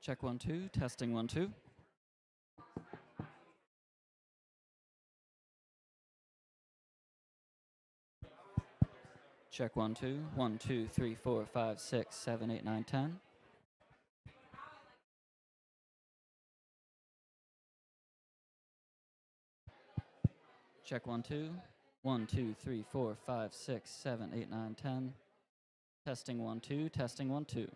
Check 1 2, testing 1 2. Check 1 2, 1 2 3 4 5 6 7 8 9 10. Check 1 2, 1 2 3 4 5 6 7 8 9 10. Testing 1 2, testing 1 2.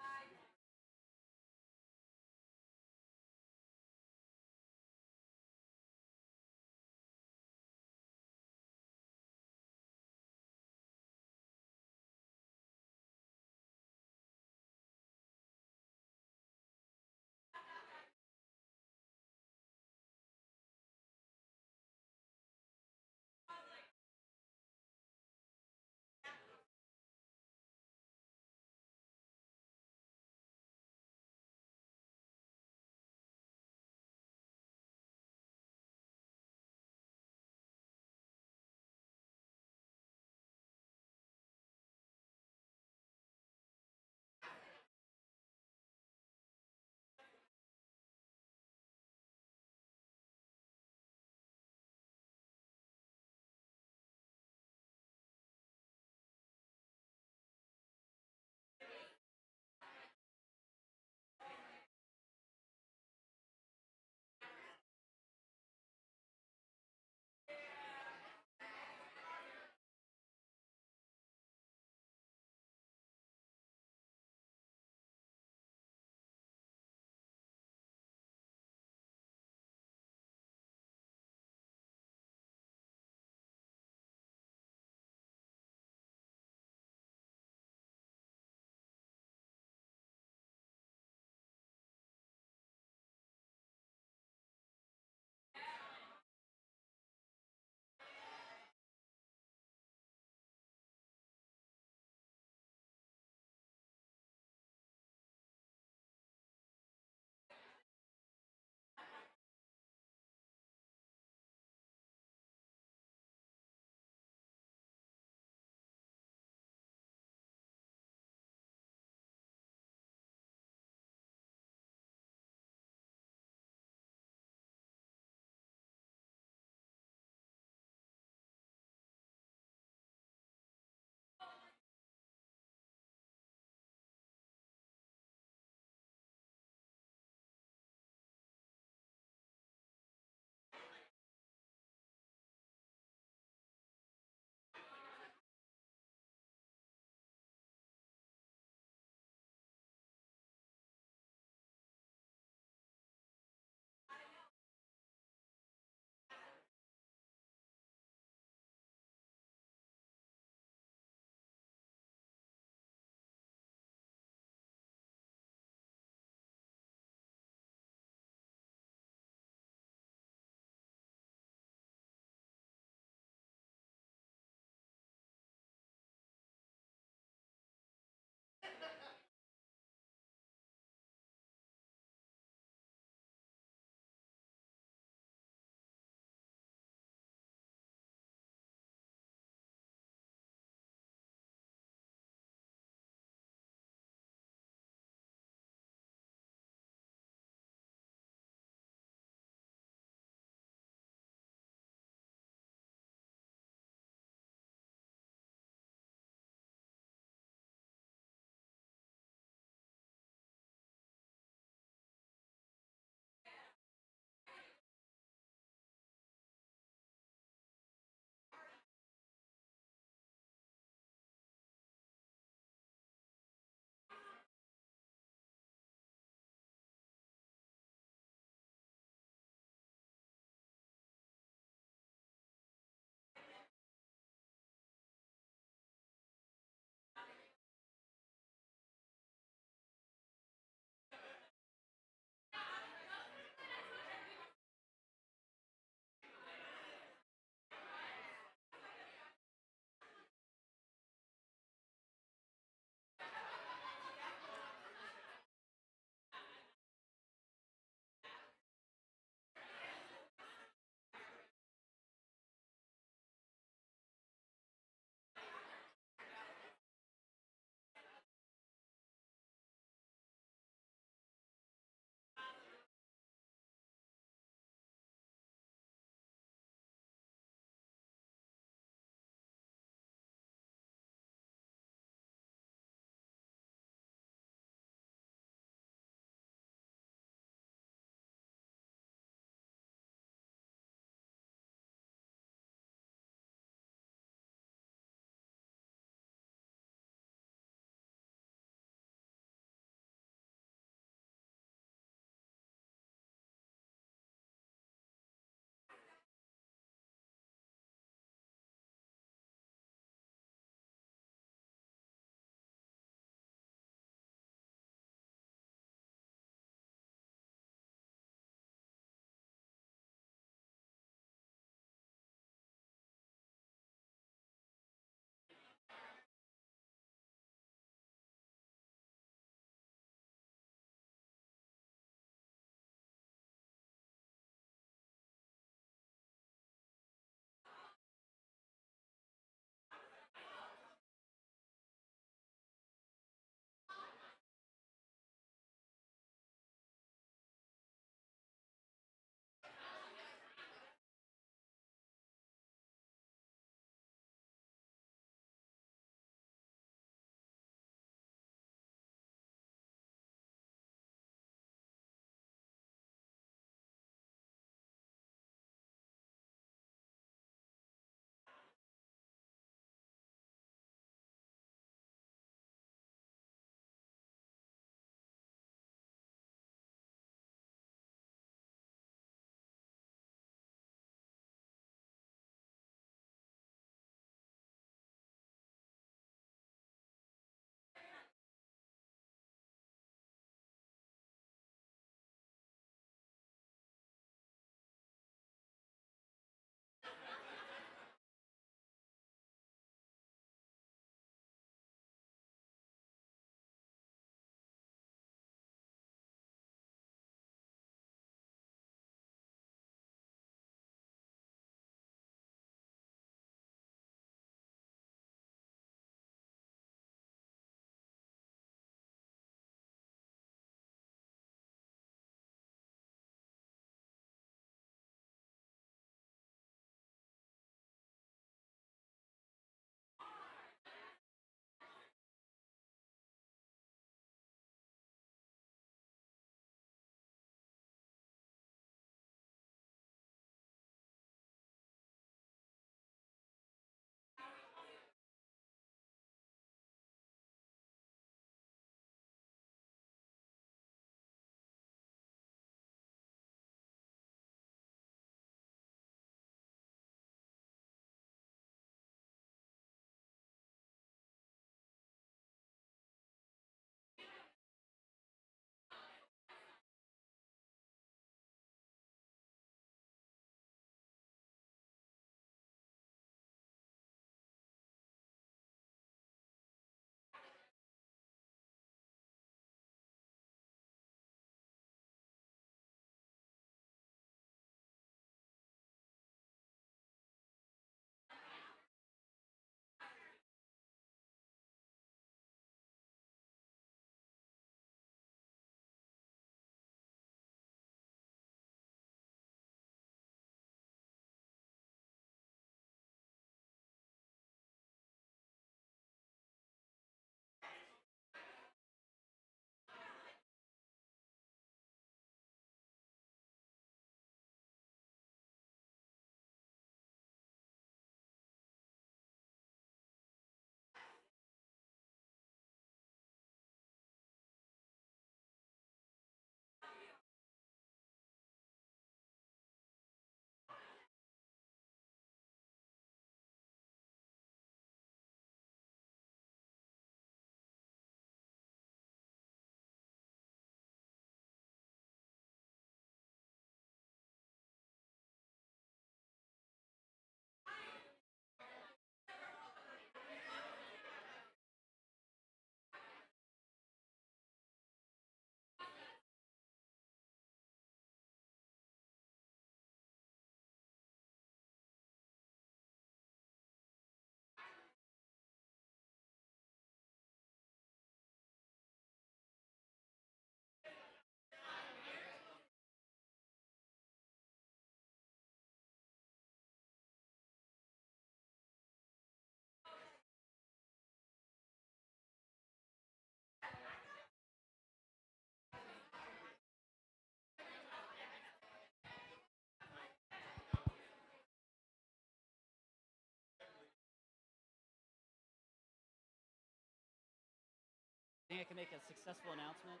think I can make a successful announcement?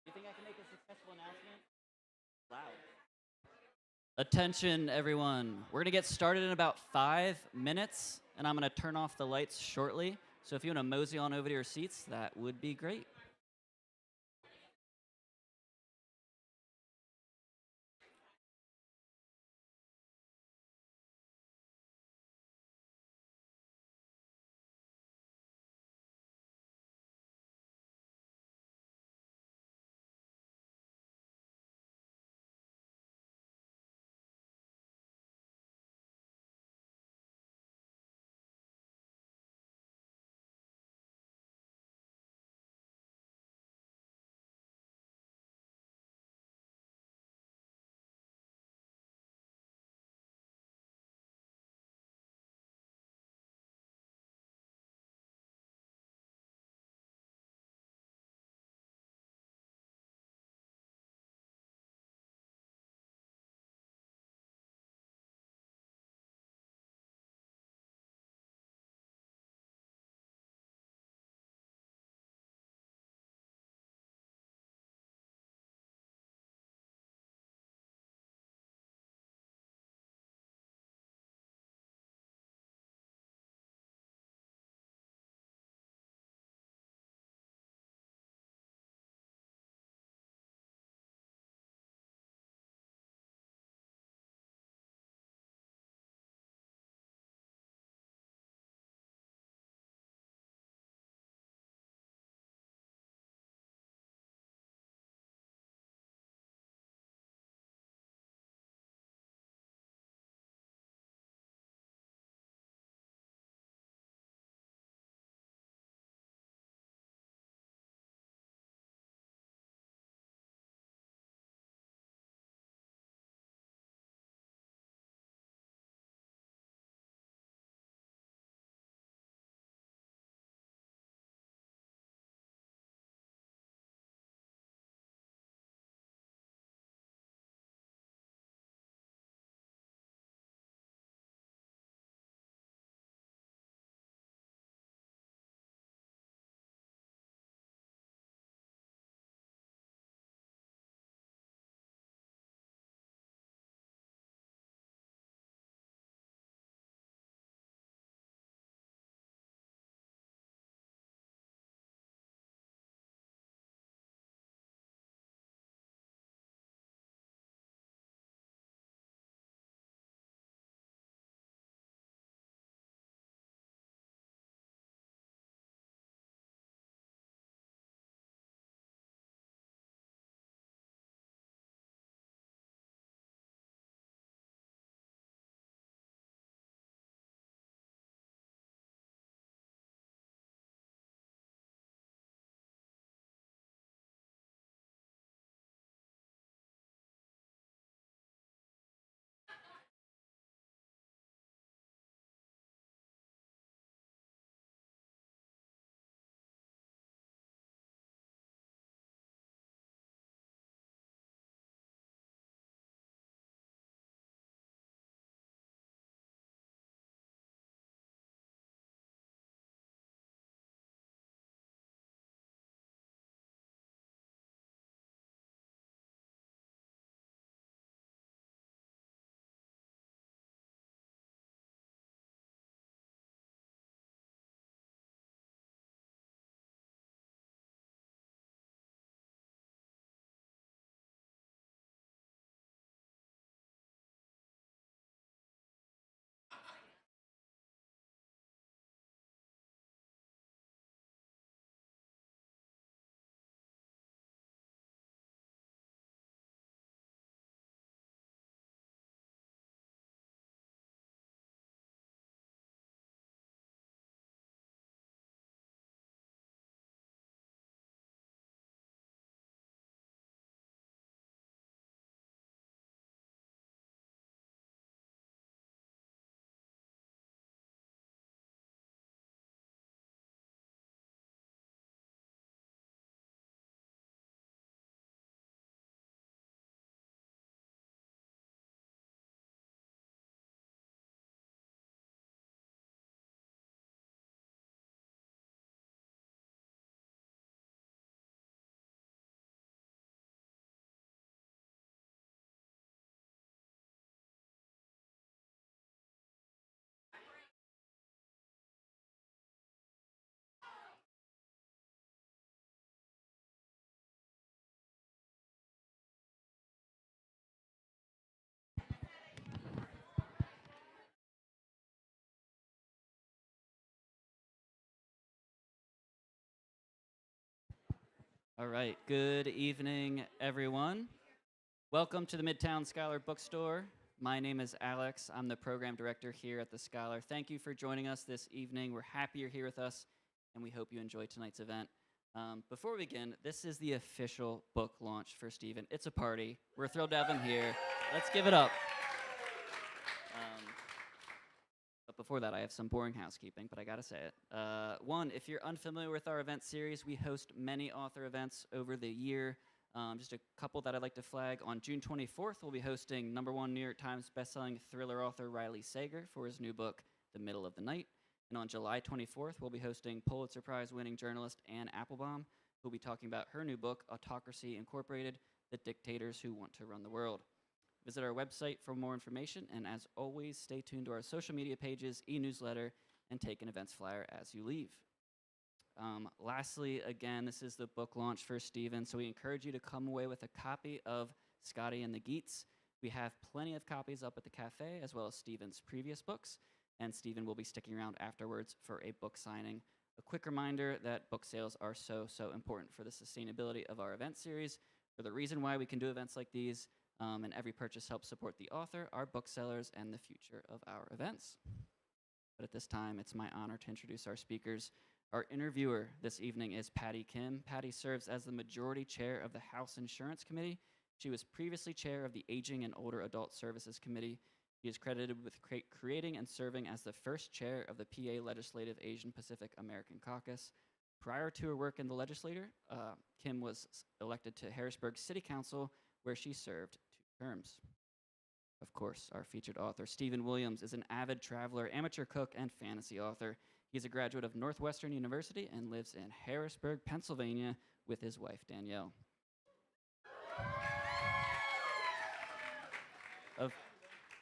You think I can make a successful announcement? Loud. Attention, everyone. We're going to get started in about 5 minutes, and I'm going to turn off the lights shortly. So if you want to mosey on over to your seats, that would be great. All right, good evening, everyone. Welcome to the Midtown Scholar Bookstore. My name is Alex. I'm the program director here at the Scholar. Thank you for joining us this evening. We're happy you're here with us, and we hope you enjoy tonight's event. Before we begin, this is the official book launch for Stephen. It's a party. We're thrilled to have him here. Let's give it up. But before that, I have some boring housekeeping, but I gotta say it. One, if you're unfamiliar with our event series, we host many author events over the year. Just a couple that I'd like to flag. On June 24th, we'll be hosting #1 New York Times bestselling thriller author Riley Sager for his new book, The Middle of the Night. And on July 24th, we'll be hosting Pulitzer Prize-winning journalist Anne Applebaum, who'll be talking about her new book, Autocracy Incorporated, The Dictators Who Want to Run the World. Visit our website for more information, and as always, stay tuned to our social media pages, e-newsletter, and take an events flyer as you leave. Lastly, again, this is the book launch for Stephen, so we encourage you to come away with a copy of Skadi and the Geats. We have plenty of copies up at the cafe, as well as Stephen's previous books, and Stephen will be sticking around afterwards for a book signing. A quick reminder that book sales are so important for the sustainability of our event series, for the reason why we can do events like these, and every purchase helps support the author, our booksellers, and the future of our events. But at this time, it's my honor to introduce our speakers. Our interviewer this evening is Patty Kim. Patty serves as the majority chair of the House Insurance Committee. She was previously chair of the Aging and Older Adult Services Committee. She is credited with creating and serving as the first chair of the PA Legislative Asian Pacific American Caucus. Prior to her work in the legislature, Kim was elected to Harrisburg City Council, where she served 2 terms. Of course, our featured author, Stephen Williams, is an avid traveler, amateur cook, and fantasy author. He's a graduate of Northwestern University and lives in Harrisburg, Pennsylvania, with his wife, Danielle.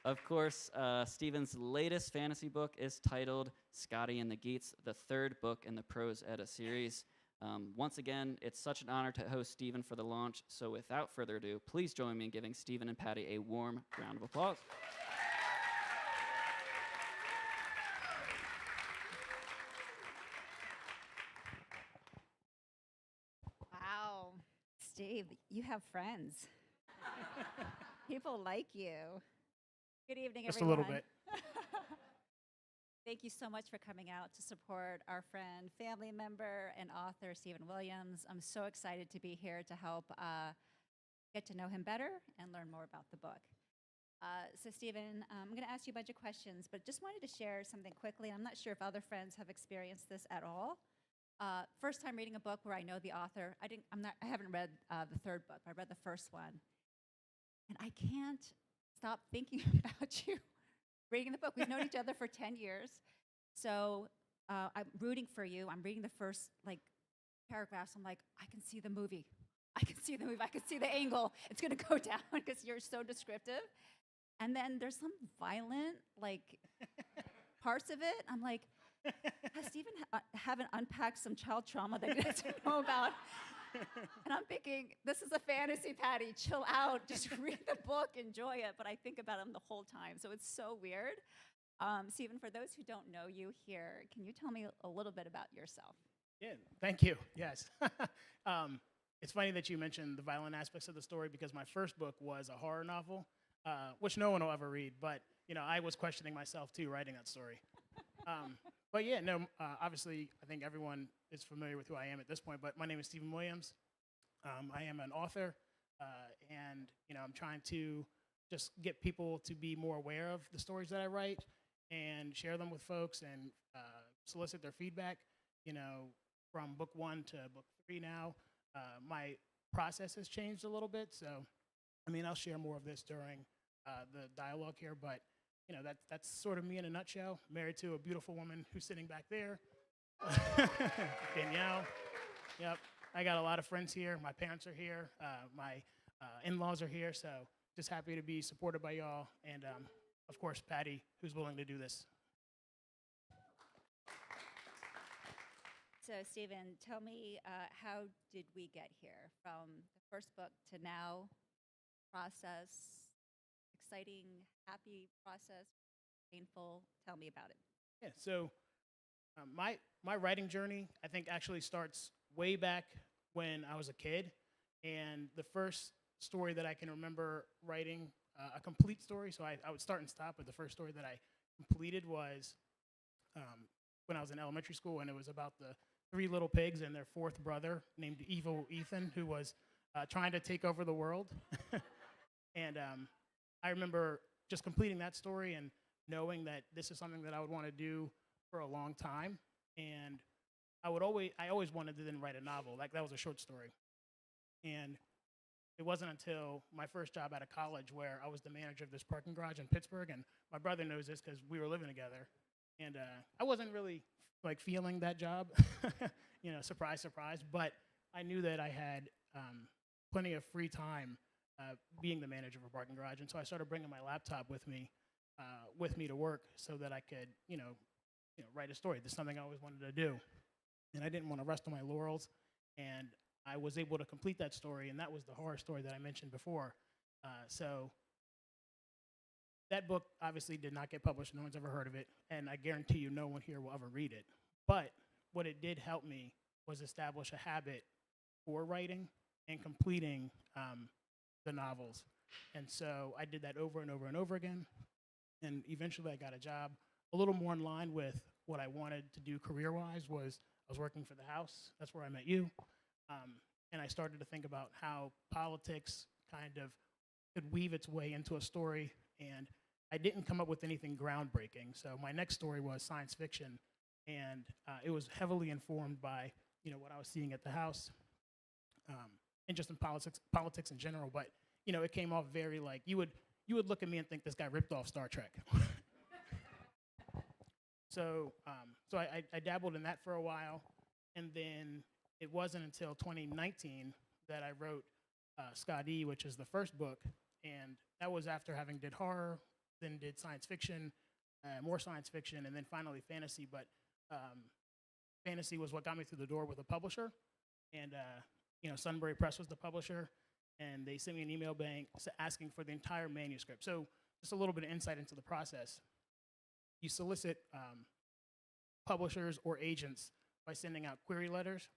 Of course, Stephen's latest fantasy book is titled Skadi and the Geats, the 3rd book in the Prose Edda series. Once again, it's such an honor to host Stephen for the launch, so without further ado, please join me in giving Stephen and Patty a warm round of applause. Wow, Steve, you have friends. People like you. Good evening, Just everyone. a little bit. Thank you so much for coming out to support our friend, family member, and author, Stephen Williams. I'm so excited to be here to help get to know him better and learn more about the book. So, Stephen, I'm going to ask you a bunch of questions, but just wanted to share something quickly. I'm not sure if other friends have experienced this at all. First time reading a book where I know the author. I haven't read the 3rd book. I read the first one, and I can't stop thinking about you. Reading the book. We've known each other for 10 years, so I'm rooting for you. I'm reading the first paragraphs. I'm like, I can see the movie. I can see the movie. I can see the angle. It's going to go down because you're so descriptive. And then there's some violent parts of it. I'm like, has Stephen haven't unpacked some child trauma that he doesn't know about? And I'm thinking, this is a fantasy, Patty. Chill out. Just read the book. Enjoy it. But I think about him the whole time. So it's so weird. Stephen, for those who don't know you here, can you tell me a little bit about yourself? Yeah, thank you. Yes. It's funny that you mentioned the violent aspects of the story because my first book was a horror novel, which no one will ever read. But, I was questioning myself, too, writing that story. But yeah, no, obviously, I think everyone is familiar with who I am at this point, but my name is Stephen Williams. I am an author, and, I'm trying to just get people to be more aware of the stories that I write and share them with folks and solicit their feedback, from book 1 to book 3 now. My process has changed a little bit, so, I'll share more of this during the dialogue here, but that's sort of me in a nutshell. Married to a beautiful woman who's sitting back there, Danielle. Yep, I got a lot of friends here. My parents are here. My in-laws are here. So just happy to be supported by y'all, and of course Patty, who's willing to do this. So, Stephen, tell me, how did we get here from the first book to now? Process. Exciting, happy process, painful. Tell me about it. Yeah, so my writing journey, I think, actually starts way back when I was a kid, and the first story that I can remember writing, a complete story, so I would start and stop, but the first story that I completed was when I was in elementary school, and it was about the three little pigs and their fourth brother named Evil Ethan, who was trying to take over the world. And I remember just completing that story and knowing that this is something that I would want to do for a long time. And I always wanted to then write a novel. Like, that was a short story. And it wasn't until my first job out of college where I was the manager of this parking garage in Pittsburgh, and my brother knows this because we were living together. And I wasn't really like feeling that job, surprise, surprise. But I knew that I had plenty of free time being the manager of a parking garage, and so I started bringing my laptop with me to work so that I could, write a story. This is something I always wanted to do, and I didn't want to rest on my laurels. And I was able to complete that story, and that was the horror story that I mentioned before. So that book obviously did not get published. No one's ever heard of it, and I guarantee you no one here will ever read it. But what it did help me was establish a habit for writing and completing the novels. And so I did that over and over and over again, and eventually I got a job a little more in line with what I wanted to do career-wise. I was working for the House. That's where I met you. And I started to think about how politics kind of could weave its way into a story, and I didn't come up with anything groundbreaking. So my next story was science fiction, and it was heavily informed by what I was seeing at the House, and just in politics in general. But it came off very like you would look at me and think this guy ripped off Star Trek. So I dabbled in that for a while, and then it wasn't until 2019 that I wrote Skadi, which is the first book, and that was after having did horror, then did science fiction, more science fiction, and then finally fantasy. But fantasy was what got me through the door with a publisher, and Sunbury Press was the publisher, and they sent me an email bank asking for the entire manuscript. So just a little bit of insight into the process. You solicit publishers or agents by sending out query letters,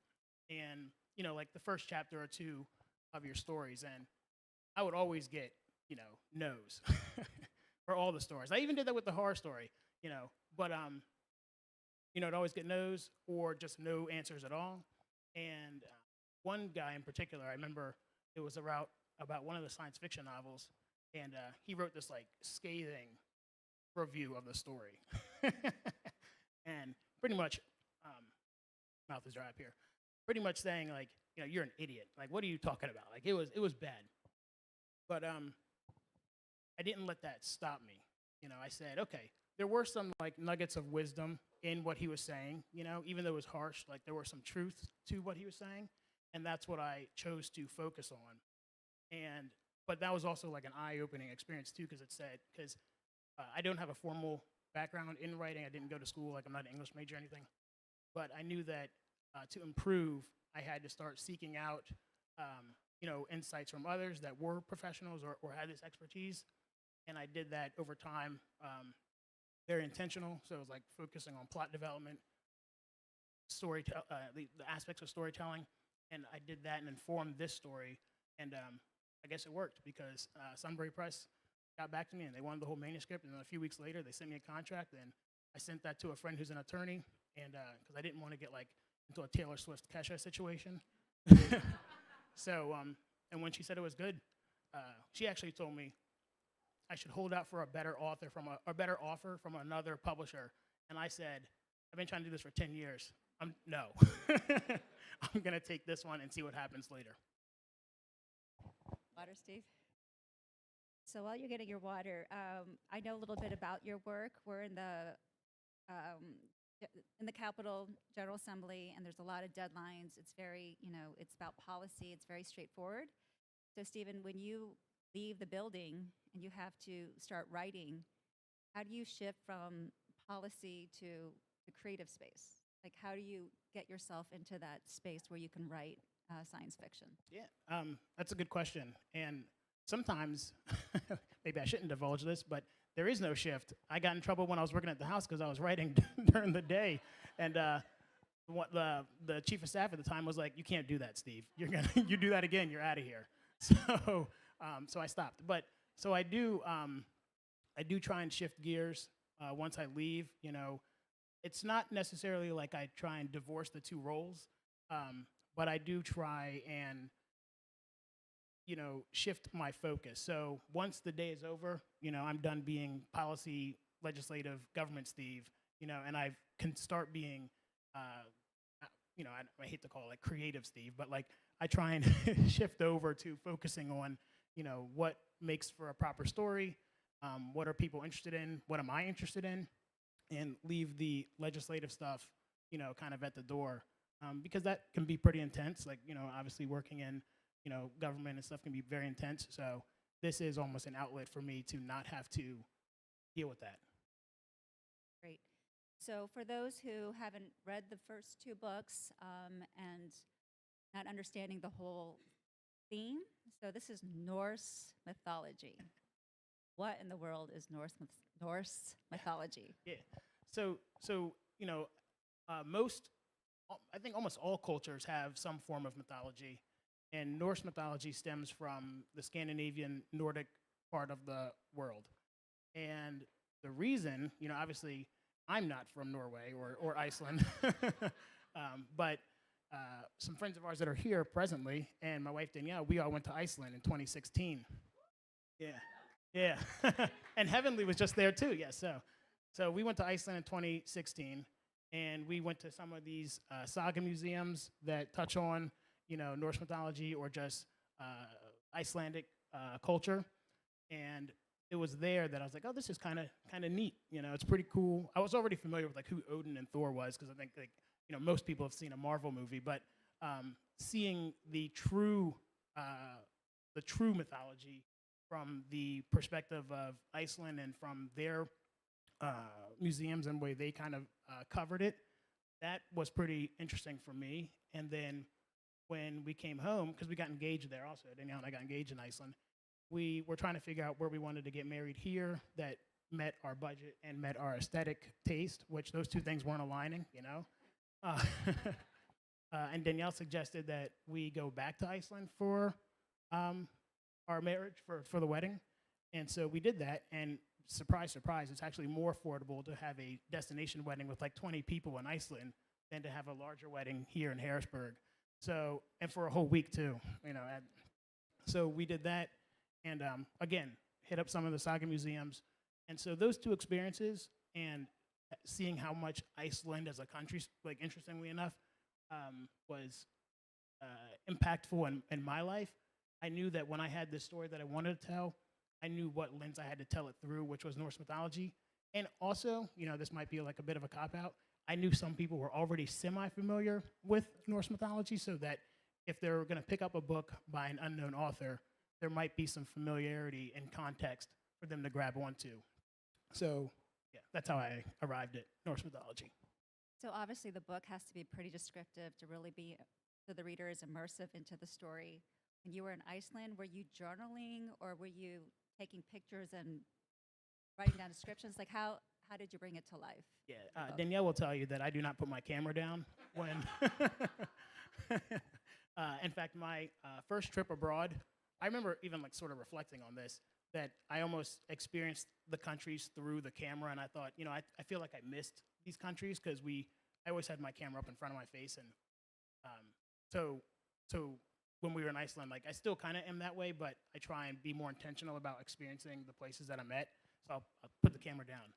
and like the first chapter or two of your stories, and I would always get no's for all the stories. I even did that with the horror story, but I'd always get no's or just no answers at all. And one guy in particular, I remember it was about one of the science fiction novels, and he wrote this like scathing review of the story, and pretty much, mouth is dry up here, pretty much saying like, you're an idiot. Like, what are you talking about? Like, it was bad. But I didn't let that stop me. I said, okay, there were some like nuggets of wisdom in what he was saying, even though it was harsh, like there were some truth to what he was saying, and that's what I chose to focus on. But that was also like an eye-opening experience too, because I don't have a formal background in writing. I didn't go to school, like I'm not an English major or anything. But I knew that to improve, I had to start seeking out, insights from others that were professionals or had this expertise. And I did that over time, very intentional. So it was like focusing on plot development, the aspects of storytelling. And I did that and informed this story. And I guess it worked because Sunbury Press got back to me and they wanted the whole manuscript. And then a few weeks later, they sent me a contract, and I sent that to a friend who's an attorney, and because I didn't want to get like into a Taylor Swift Kesha situation. So, and when she said it was good, she actually told me I should hold out for a better offer from another publisher. And I said, I've been trying to do this for 10 years. No. I'm going to take this one and see what happens later. Water, Steve. So while you're getting your water, I know a little bit about your work. We're in the Capitol General Assembly, and there's a lot of deadlines. It's very, it's about policy. It's very straightforward. So, Stephen, when you leave the building and you have to start writing, how do you shift from policy to the creative space? Like, how do you get yourself into that space where you can write science fiction? Yeah, that's a good question. And sometimes, maybe I shouldn't divulge this, but there is no shift. I got in trouble when I was working at the House because I was writing during the day. And the chief of staff at the time was like, "You can't do that, Steve. You do that again, you're out of here." So so I stopped. But so I do try and shift gears once I leave. You know, it's not necessarily like I try and divorce the two roles, but I do try and shift my focus. So once the day is over, I'm done being policy, legislative, government Steve, and I can start being, I hate to call it like creative Steve, but like I try and shift over to focusing on, what makes for a proper story, what are people interested in, what am I interested in, and leave the legislative stuff, kind of at the door, because that can be pretty intense. Like, obviously working in, government and stuff can be very intense. So this is almost an outlet for me to not have to deal with that. Great. So for those who haven't read the first two books and not understanding the whole theme, so this is Norse mythology. What in the world is Norse mythology? Yeah. So I think almost all cultures have some form of mythology, and Norse mythology stems from the Scandinavian Nordic part of the world. And the reason, obviously, I'm not from Norway or Iceland, but some friends of ours that are here presently, and my wife Danielle, we all went to Iceland in 2016. Yeah, yeah. And Heavenly was just there too. Yes, so we went to Iceland in 2016, and we went to some of these saga museums that touch on, Norse mythology or just Icelandic culture. And it was there that I was like, oh, this is kind of neat. It's pretty cool. I was already familiar with like who Odin and Thor was, because I think like most people have seen a Marvel movie, but seeing the true mythology from the perspective of Iceland and from their museums and the way they kind of covered it, that was pretty interesting for me. And then when we came home, because we got engaged there also, Danielle and I got engaged in Iceland, we were trying to figure out where we wanted to get married here that met our budget and met our aesthetic taste, which those two things weren't aligning, and Danielle suggested that we go back to Iceland for our marriage, for the wedding. And so we did that, and surprise, surprise, it's actually more affordable to have a destination wedding with like 20 people in Iceland than to have a larger wedding here in Harrisburg. So, and for a whole week too, so we did that, and again, hit up some of the saga museums. And so those two experiences, and seeing how much Iceland as a country, like interestingly enough, was impactful in my life. I knew that when I had this story that I wanted to tell, I knew what lens I had to tell it through, which was Norse mythology. And also, this might be like a bit of a cop-out, I knew some people were already semi-familiar with Norse mythology, so that if they were going to pick up a book by an unknown author, there might be some familiarity and context for them to grab onto. So, yeah, that's how I arrived at Norse mythology. So obviously the book has to be pretty descriptive to really be, so the reader is immersive into the story. When you were in Iceland, were you journaling, or were you taking pictures and writing down descriptions? Like how did you bring it to life? Yeah, Danielle will tell you that I do not put my camera down when. In fact, my first trip abroad, I remember even like sort of reflecting on this, that I almost experienced the countries through the camera, and I thought, I feel like I missed these countries because I always had my camera up in front of my face, and so when we were in Iceland, like I still kind of am that way, but I try and be more intentional about experiencing the places that I'm at. So I'll put the camera down.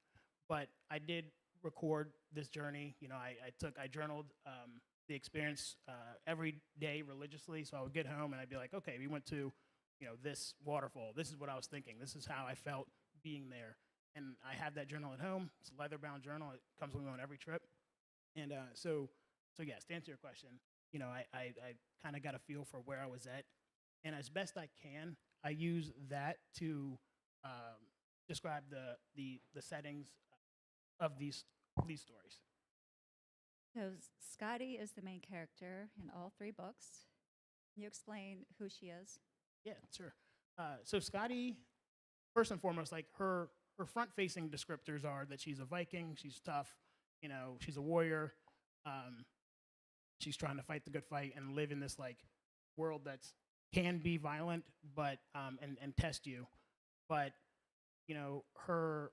But I did record this journey. I journaled the experience every day religiously. So I would get home and I'd be like, okay, we went to, this waterfall. This is what I was thinking. This is how I felt being there. And I have that journal at home. It's a leather-bound journal. It comes with me on every trip. And so yes, to answer your question, I kind of got a feel for where I was at. And as best I can, I use that to describe the settings of these stories. So Skadi is the main character in all three books. Can you explain who she is? Yeah, sure. So Skadi, first and foremost, like her front-facing descriptors are that she's a Viking, she's tough, she's a warrior. she's trying to fight the good fight and live in this like world that's can be violent, but and test you. But you know, her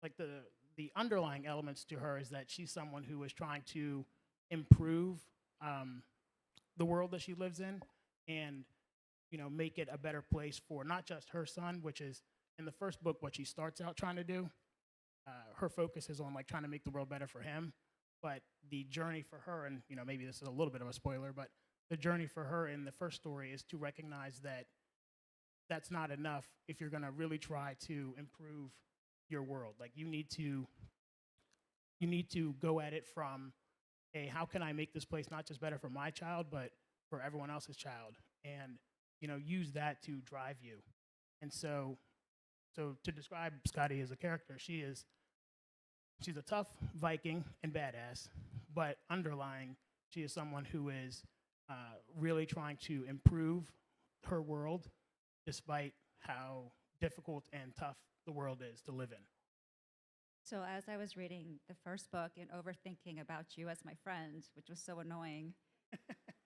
like the underlying elements to her is that she's someone who is trying to improve the world that she lives in, and you know, make it a better place for not just her son, which is in the first book what she starts out trying to do. Her focus is on like trying to make the world better for him, but the journey for her, and you know, maybe this is a little bit of a spoiler, but the journey for her in the first story is to recognize that that's not enough if you're going to really try to improve your world. Like you need to go at it from a how can I make this place not just better for my child, but for everyone else's child, and you know, use that to drive you. And so to describe Skadi as a character, she's a tough Viking and badass, but underlying, she is someone who is really trying to improve her world despite how difficult and tough the world is to live in. So as I was reading the first book and overthinking about you as my friend, which was so annoying,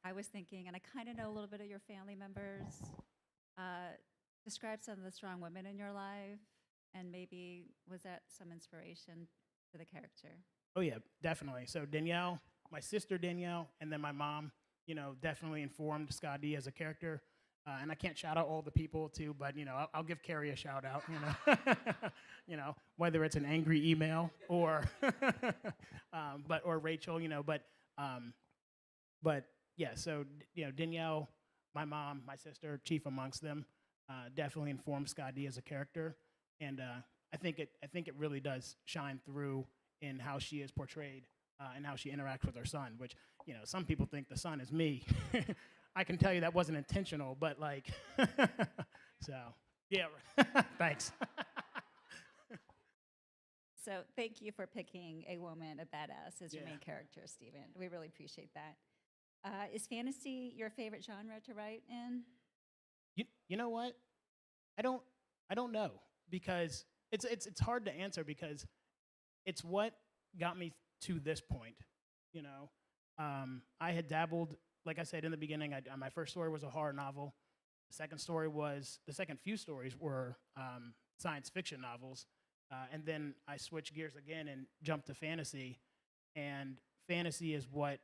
I was thinking, and I kind of know a little bit of your family members. Describe some of the strong women in your life, and maybe was that some inspiration to the character? Oh yeah, definitely. So Danielle, my sister Danielle, and then my mom, you know, definitely informed Skadi as a character. And I can't shout out all the people too, but you know, I'll give Carrie a shout out. You know, you know, whether it's an angry email or, or Rachel, you know, but yeah. So you know, Danielle, my mom, my sister, chief amongst them, definitely informed Skadi as a character, and I think it really does shine through in how she is portrayed and how she interacts with her son. Which, you know, some people think the son is me. I can tell you that wasn't intentional, but like, so yeah, thanks. So thank you for picking a woman, a badass, as your Yeah. main character, Stephen. We really appreciate that. Is fantasy your favorite genre to write in? You know what? I don't know, because it's hard to answer, because it's what got me to this point. You know, I had dabbled, like I said in the beginning. My first story was a horror novel. The second few stories were science fiction novels, and then I switched gears again and jumped to fantasy. And fantasy is what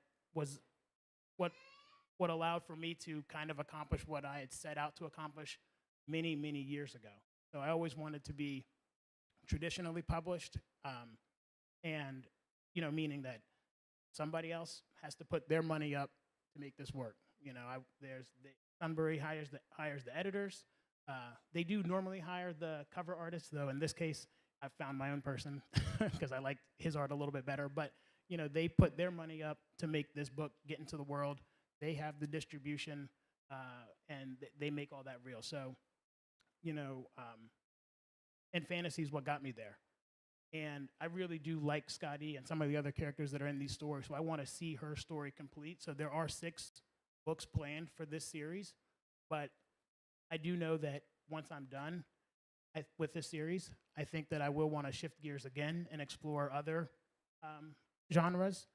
allowed for me to kind of accomplish what I had set out to accomplish many years ago. So I always wanted to be traditionally published, and you know, meaning that somebody else has to put their money up to make this work. You know, Sunbury hires the editors. They do normally hire the cover artists, though in this case, I found my own person because I like his art a little bit better. But you know, they put their money up to make this book get into the world. They have the distribution, and they make all that real. So, you know, and fantasy is what got me there. And I really do like Skadi and some of the other characters that are in these stories. So I want to see her story complete. So there are 6 books planned for this series. But I do know that once I'm done with this series, I think that I will want to shift gears again and explore other genres.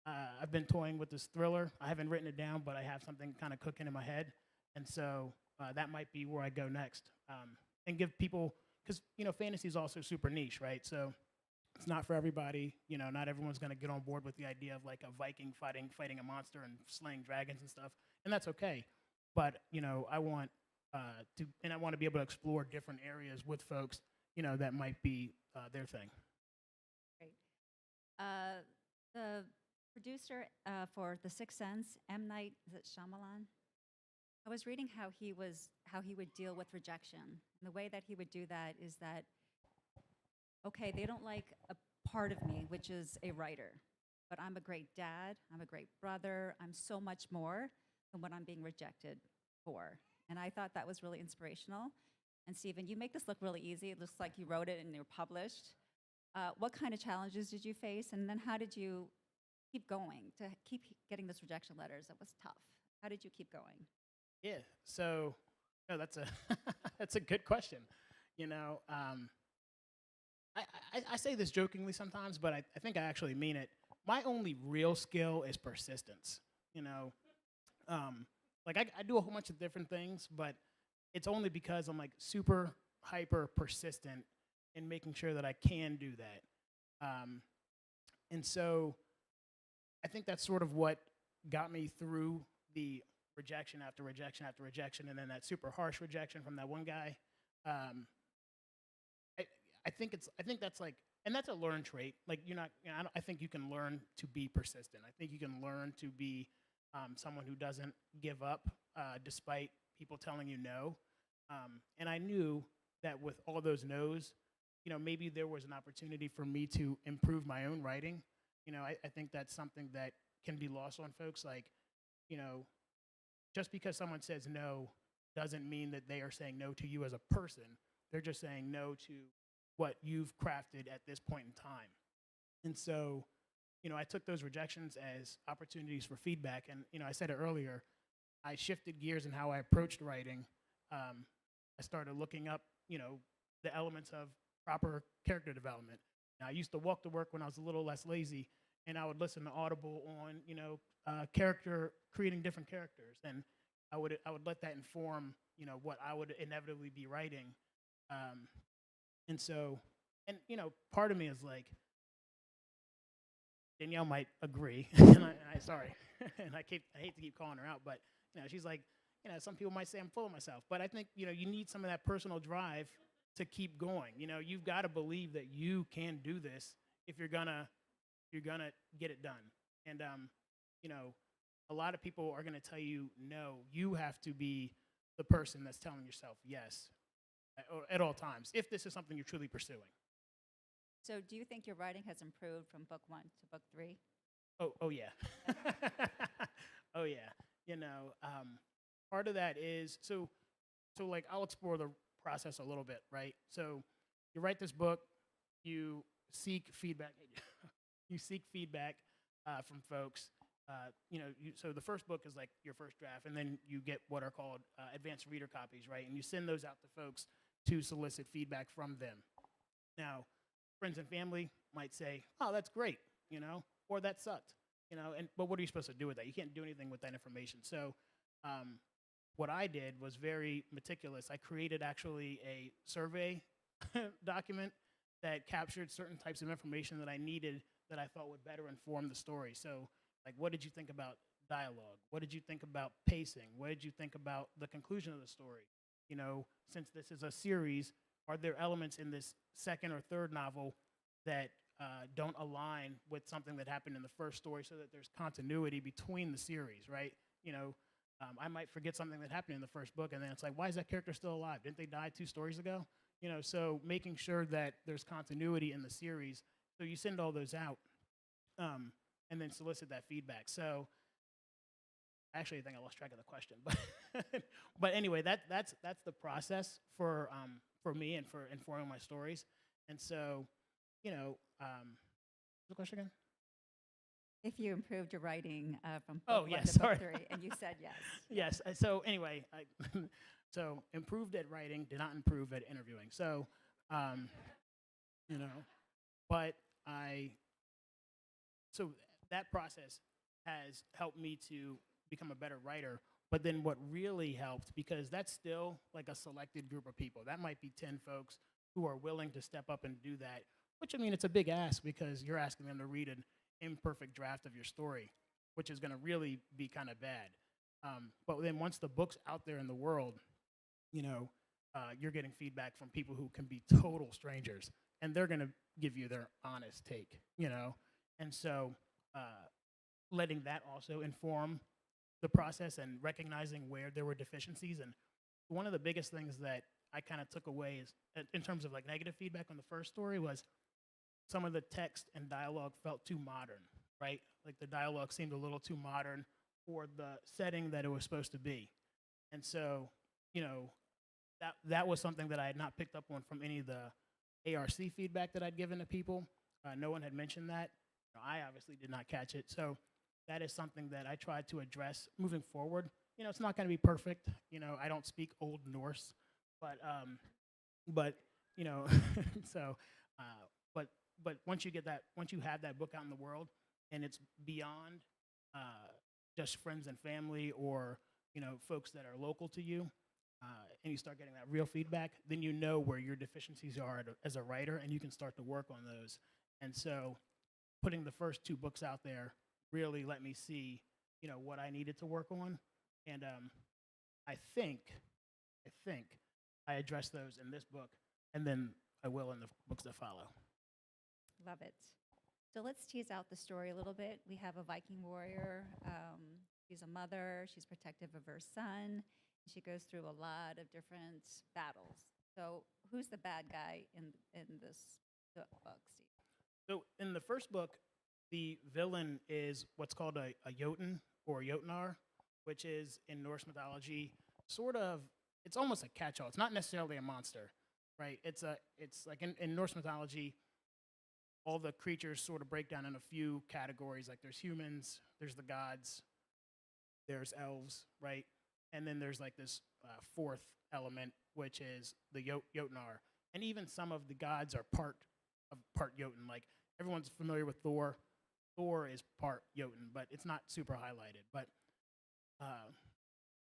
I've been toying with this thriller. I haven't written it down, but I have something kind of cooking in my head. And so that might be where I go next. And give people, because, you know, fantasy is also super niche, right? So it's not for everybody. You know, not everyone's going to get on board with the idea of like a Viking fighting a monster and slaying dragons and stuff. And that's okay. But, you know, I want to be able to explore different areas with folks, you know, that might be their thing. Great. The producer for The Sixth Sense, M. Night, is it Shyamalan? I was reading how he would deal with rejection. And the way that he would do that is that, okay, they don't like a part of me, which is a writer, but I'm a great dad, I'm a great brother, I'm so much more than what I'm being rejected for. And I thought that was really inspirational. And Stephen, you make this look really easy. It looks like you wrote it and you're published. What kind of challenges did you face? And then how did you keep going to keep getting those rejection letters? It was tough. How did you keep going? Yeah. So, no, that's a that's a good question. You know, I say this jokingly sometimes, but I think I actually mean it. My only real skill is persistence. You know, like I do a whole bunch of different things, but it's only because I'm like super hyper persistent in making sure that I can do that. And so I think that's sort of what got me through the rejection after rejection after rejection, and then that super harsh rejection from that one guy. Um, I, I think that's like, and that's a learned trait. Like you're not, you know, I think you can learn to be persistent. I think you can learn to be someone who doesn't give up despite people telling you no. And I knew that with all those no's, you know, maybe there was an opportunity for me to improve my own writing. You know, I think that's something that can be lost on folks. Like, you know, just because someone says no doesn't mean that they are saying no to you as a person. They're just saying no to what you've crafted at this point in time. And so, you know, I took those rejections as opportunities for feedback. And, you know, I said it earlier, I shifted gears in how I approached writing. I started looking up, you know, the elements of proper character development. Now, I used to walk to work when I was a little less lazy, and I would listen to Audible on, you know, creating different characters, and I would let that inform, you know, what I would inevitably be writing. And so, and you know, part of me is like, Danielle might agree, and sorry, and I hate to keep calling her out, but you know, she's like, you know, some people might say I'm full of myself, but I think, you know, you need some of that personal drive to keep going. You know, you've got to believe that you can do this if you're gonna get it done. And you know, a lot of people are gonna tell you no. You have to be the person that's telling yourself yes at all times if this is something you're truly pursuing. So do you think your writing has improved from book 1 to book 3? Oh yeah. Oh yeah. You know, part of that is so like I'll explore the process a little bit, right? So you write this book, you seek feedback, you seek feedback from folks. You know, so the first book is like your first draft, and then you get what are called advanced reader copies, right? And you send those out to folks to solicit feedback from them. Now, friends and family might say, "Oh, that's great," you know, or "That sucked," you know. But what are you supposed to do with that? You can't do anything with that information. So, what I did was very meticulous. I created actually a survey document that captured certain types of information that I needed that I thought would better inform the story. So, like, what did you think about dialogue? What did you think about pacing? What did you think about the conclusion of the story? You know, since this is a series, are there elements in this second or third novel that don't align with something that happened in the first story so that there's continuity between the series, right? You know, I might forget something that happened in the first book, and then it's like, why is that character still alive? Didn't they die 2 stories ago? You know, so making sure that there's continuity in the series. So you send all those out, and then solicit that feedback. So actually, I think I lost track of the question, but but anyway, that's the process for me and for informing my stories. And so, you know, what's the question again? If you improved your writing from Oh, book 1 yes, to sorry. book 3, and you said yes. Yes. So anyway, so improved at writing, did not improve at interviewing. So, you know, but so that process has helped me to become a better writer. But then what really helped, because that's still like a selected group of people. That might be 10 folks who are willing to step up and do that, which, I mean, it's a big ask because you're asking them to read an imperfect draft of your story, which is going to really be kind of bad. But then once the book's out there in the world, you know, you're getting feedback from people who can be total strangers, and they're going to give you their honest take, you know. And so letting that also inform the process and recognizing where there were deficiencies. And one of the biggest things that I kind of took away is, in terms of like negative feedback on the first story, was some of the text and dialogue felt too modern, right? Like the dialogue seemed a little too modern for the setting that it was supposed to be. And so, you know, that was something that I had not picked up on from any of the ARC feedback that I'd given to people. No one had mentioned that. I obviously did not catch it. So that is something that I tried to address moving forward. You know, it's not going to be perfect. You know, I don't speak Old Norse, but you know, so but once you have that book out in the world, and it's beyond just friends and family or, folks that are local to you, and you start getting that real feedback, then you know where your deficiencies are as a writer, and you can start to work on those. And so putting the first 2 books out there really let me see, what I needed to work on. And I think I address those in this book, and then I will in the books that follow. Love it. So let's tease out the story a little bit. We have a Viking warrior. She's a mother. She's protective of her son. She goes through a lot of different battles. So who's the bad guy in this book, Steve? So in the first book, the villain is what's called a Jotun or Jotnar, which is in Norse mythology it's almost a catch-all. It's not necessarily a monster, right? It's like in Norse mythology, all the creatures sort of break down in a few categories. Like there's humans, there's the gods, there's elves, right? And then there's like this 4th element, which is the Jotnar. And even some of the gods are part Jotun. Like everyone's familiar with Thor. Thor is part Jotun, but it's not super highlighted. But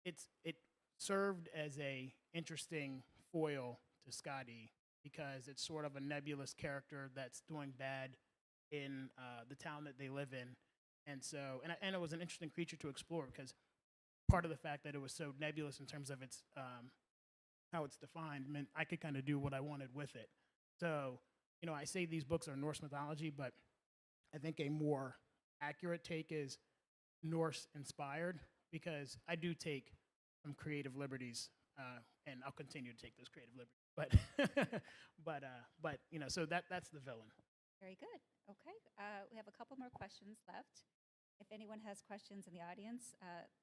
it served as a interesting foil to Skadi because it's sort of a nebulous character that's doing bad in the town that they live in. And so, and it was an interesting creature to explore because part of the fact that it was so nebulous in terms of its how it's defined meant I could kind of do what I wanted with it. So, I say these books are Norse mythology, but I think a more accurate take is Norse inspired because I do take some creative liberties, and I'll continue to take those creative liberties. But so that's the villain. Very good. Okay. We have a couple more questions left. If anyone has questions in the audience,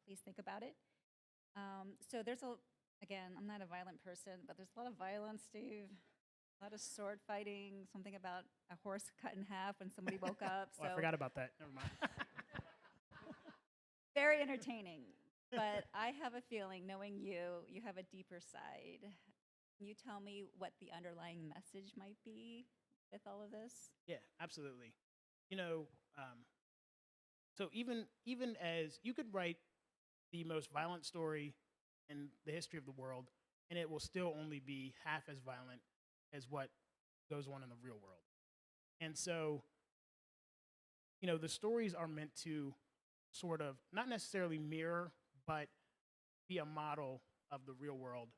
please think about it. So again, I'm not a violent person, but there's a lot of violence, Steve. A lot of sword fighting, something about a horse cut in half when somebody woke up. Oh, I forgot about that. Never mind. Very entertaining. But I have a feeling, knowing you have a deeper side. Can you tell me what the underlying message might be with all of this? Yeah, absolutely. So even as you could write the most violent story in the history of the world, and it will still only be half as violent as what goes on in the real world. And so, the stories are meant to sort of not necessarily mirror, but be a model of the real world.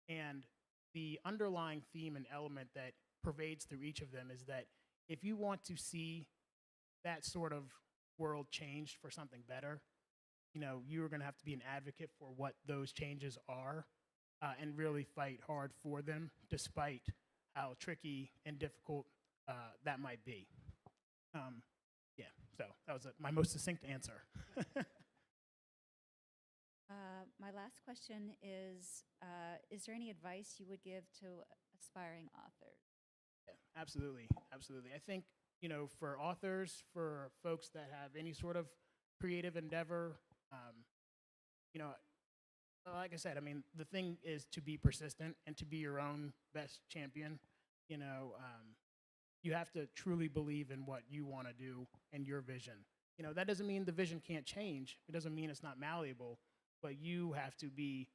And the underlying theme and element that pervades through each of them is that if you want to see that sort of world changed for something better, you're going to have to be an advocate for what those changes are and really fight hard for them, despite how tricky and difficult that might be. Yeah, so that was my most succinct answer. My last question is there any advice you would give to aspiring authors? Yeah, absolutely. I think, for authors, for folks that have any sort of creative endeavor, like I said, the thing is to be persistent and to be your own best champion. You have to truly believe in what you want to do and your vision. That doesn't mean the vision can't change. It doesn't mean it's not malleable, but you have to be,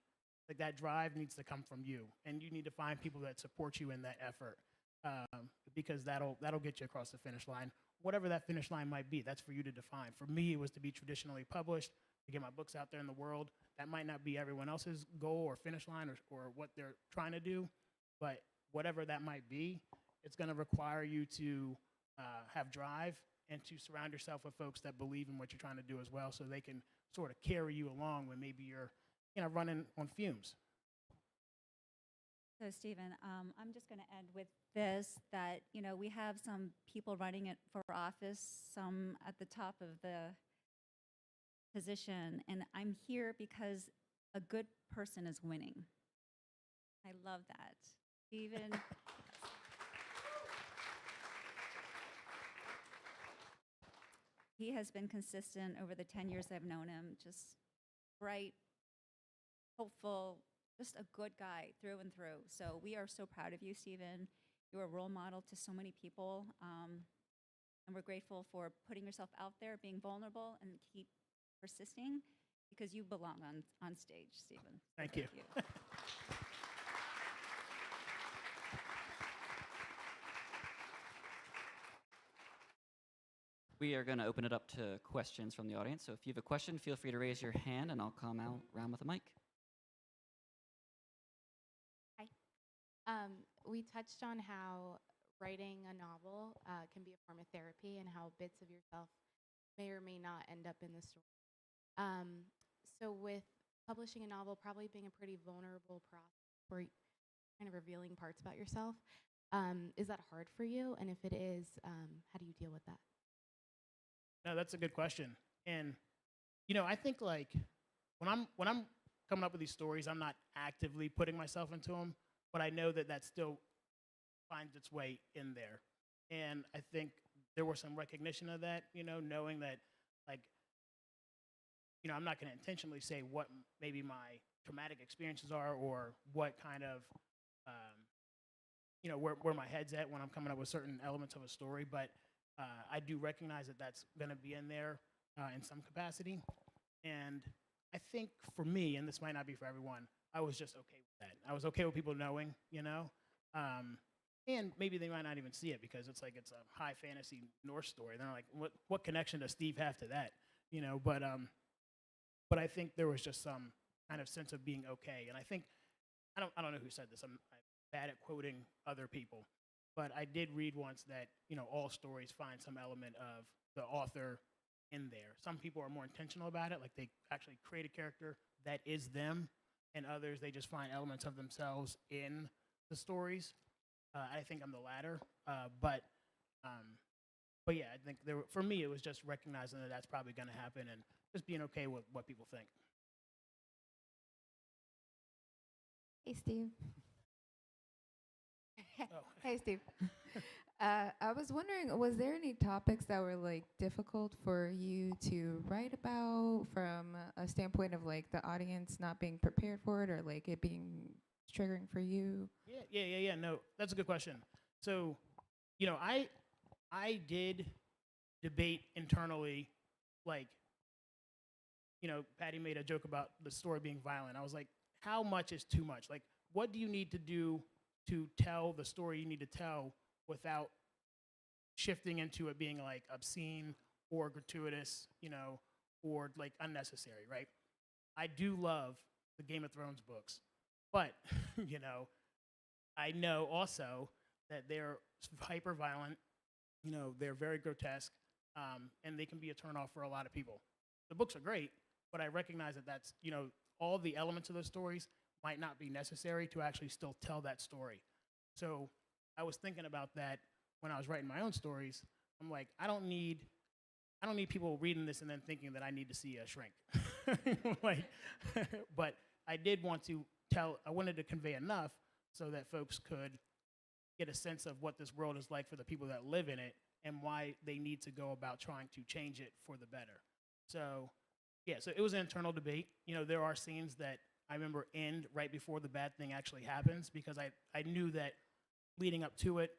like, that drive needs to come from you, and you need to find people that support you in that effort, because that'll get you across the finish line. Whatever that finish line might be, that's for you to define. For me, it was to be traditionally published, to get my books out there in the world. That might not be everyone else's goal or finish line or what they're trying to do, but whatever that might be, it's going to require you to have drive and to surround yourself with folks that believe in what you're trying to do as well, so they can sort of carry you along when maybe you're running on fumes. So, Stephen, I'm just going to end with this, that, we have some people running it for office, some at the top of the position, and I'm here because a good person is winning. I love that. Stephen. He has been consistent over the 10 years I've known him, just bright, hopeful, just a good guy through and through. So we are so proud of you, Stephen. You're a role model to so many people, and we're grateful for putting yourself out there, being vulnerable, and keep persisting, because you belong on stage, Stephen. So Thank you. We are going to open it up to questions from the audience. So if you have a question, feel free to raise your hand and I'll come out around with a mic. We touched on how writing a novel can be a form of therapy and how bits of yourself may or may not end up in the story. So with publishing a novel probably being a pretty vulnerable process where you're kind of revealing parts about yourself, is that hard for you? And if it is, how do you deal with that? No, that's a good question. And I think like when I'm coming up with these stories, I'm not actively putting myself into them, but I know that still finds its way in there. And I think there was some recognition of that, knowing that like, I'm not going to intentionally say what maybe my traumatic experiences are or what kind of, where my head's at when I'm coming up with certain elements of a story, but I do recognize that that's going to be in there in some capacity. And I think for me, and this might not be for everyone, I was just okay with that. I was okay with people knowing, and maybe they might not even see it because it's like it's a high fantasy Norse story. They're like, what connection does Steve have to that? But I think there was just some kind of sense of being okay. And I think I don't know who said this. I'm bad at quoting other people, but I did read once that all stories find some element of the author in there. Some people are more intentional about it, like they actually create a character that is them, and others they just find elements of themselves in the stories. I think I'm the latter, but yeah, I think for me it was just recognizing that that's probably going to happen and just being okay with what people think. Hey, Steve. Oh. Hey, Steve. I was wondering, was there any topics that were like difficult for you to write about from a standpoint of like the audience not being prepared for it or like it being triggering for you? Yeah. No, that's a good question. So, I did debate internally, like, Patty made a joke about the story being violent. I was like, how much is too much? Like, what do you need to do to tell the story you need to tell without shifting into it being like obscene or gratuitous, or like unnecessary, right? I do love the Game of Thrones books, but, I know also that they're hyper violent, they're very grotesque, and they can be a turnoff for a lot of people. The books are great, but I recognize that that's, all the elements of those stories might not be necessary to actually still tell that story. So I was thinking about that when I was writing my own stories. I'm like, I don't need people reading this and then thinking that I need to see a shrink. But I did want to I wanted to convey enough so that folks could get a sense of what this world is like for the people that live in it and why they need to go about trying to change it for the better. So, yeah, so it was an internal debate. There are scenes that I remember end right before the bad thing actually happens because I knew that leading up to it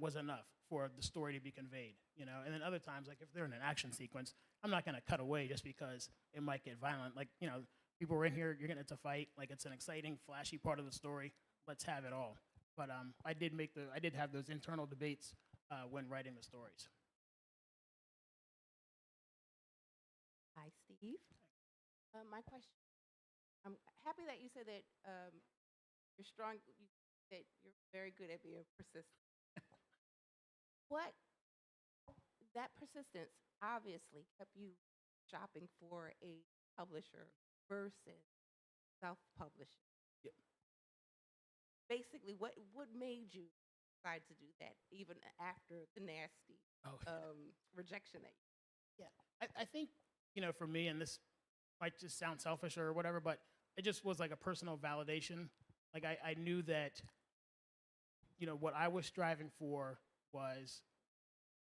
was enough for the story to be conveyed, And then other times, like if they're in an action sequence, I'm not going to cut away just because it might get violent. Like, people are in here, you're getting into a fight. Like it's an exciting, flashy part of the story. Let's have it all. But I did have those internal debates when writing the stories. Hi, Steve. My question, I'm happy that you said that you're strong, that you're very good at being persistent. That persistence obviously kept you shopping for a publisher versus self-publishing. Yep. Basically, what made you decide to do that, even after the nasty rejection that you? Yeah, I think, for me, and this might just sound selfish or whatever, but it just was like a personal validation. Like I knew that, what I was striving for was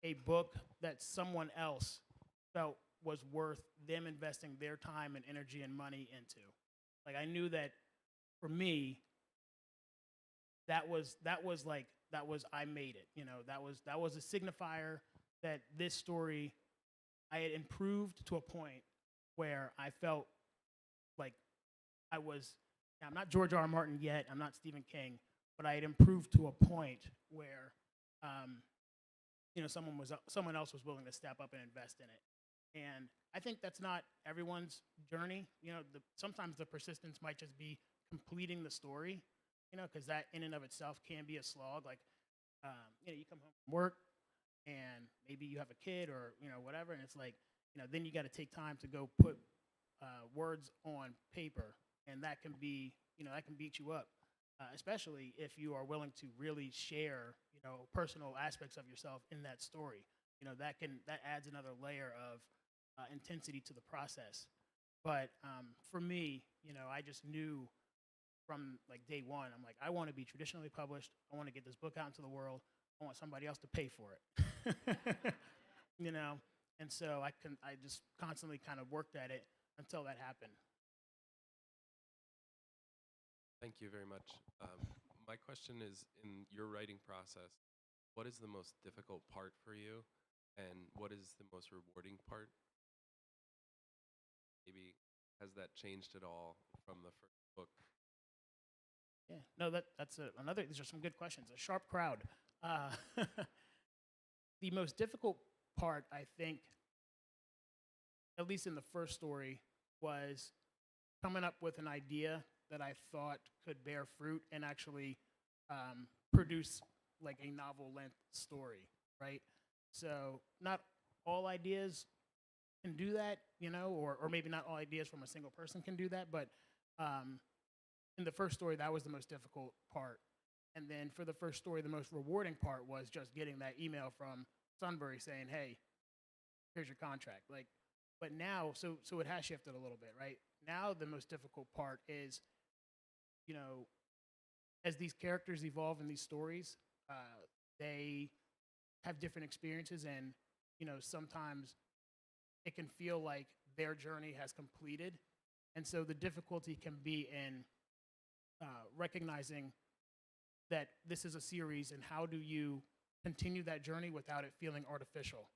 a book that someone else felt was worth them investing their time and energy and money into. Like I knew that for me, I made it. That was a signifier that this story I had improved to a point where I felt like I'm not George R. R. Martin yet, I'm not Stephen King, but I had improved to a point where, someone else was willing to step up and invest in it. And I think that's not everyone's journey. Sometimes the persistence might just be completing the story, because that in and of itself can be a slog. Like, you come home from work and maybe you have a kid or, whatever, and it's like, then you got to take time to go put words on paper, and that can be, that can beat you up, especially if you are willing to really share, personal aspects of yourself in that story. That adds another layer of intensity to the process. But for me, I just knew from like day one, I'm like, I want to be traditionally published. I want to get this book out into the world. I want somebody else to pay for it. And so I just constantly kind of worked at it until that happened. Thank you very much. My question is, in your writing process, what is the most difficult part for you, and what is the most rewarding part? Maybe has that changed at all from the first book? Yeah, no, that's another. These are some good questions. A sharp crowd. The most difficult part, I think, at least in the first story, was coming up with an idea that I thought could bear fruit and actually produce like a novel-length story, right? So not all ideas can do that, or maybe not all ideas from a single person can do that, but in the first story, that was the most difficult part. And then for the first story, the most rewarding part was just getting that email from Sunbury saying, hey, here's your contract. But now, so it has shifted a little bit, right? Now the most difficult part is, as these characters evolve in these stories, they have different experiences, and, sometimes it can feel like their journey has completed. And so the difficulty can be in recognizing that this is a series, and how do you continue that journey without it feeling artificial?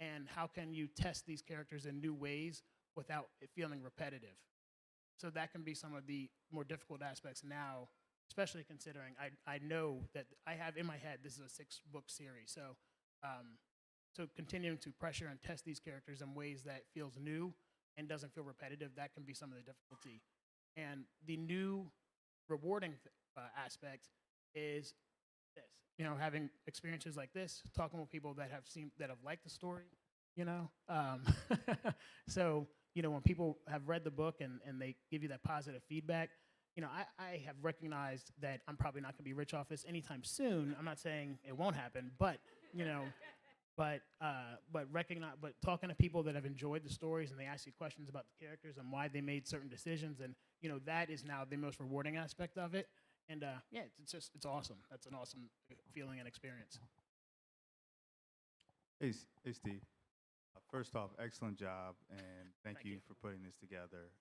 And how can you test these characters in new ways without it feeling repetitive? So that can be some of the more difficult aspects now, especially considering I know that I have in my head, this is a 6-book series. So, so continuing to pressure and test these characters in ways that feels new and doesn't feel repetitive, that can be some of the difficulty. And the new rewarding aspect is this, having experiences like this, talking with people that have liked the story, So, when people have read the book and they give you that positive feedback, I have recognized that I'm probably not going to be rich off this anytime soon. I'm not saying it won't happen, but, but talking to people that have enjoyed the stories and they ask you questions about the characters and why they made certain decisions, and, that is now the most rewarding aspect of it. And yeah, it's awesome. That's an awesome feeling and experience. Hey, Steve. First off, excellent job, and thank you for putting this together.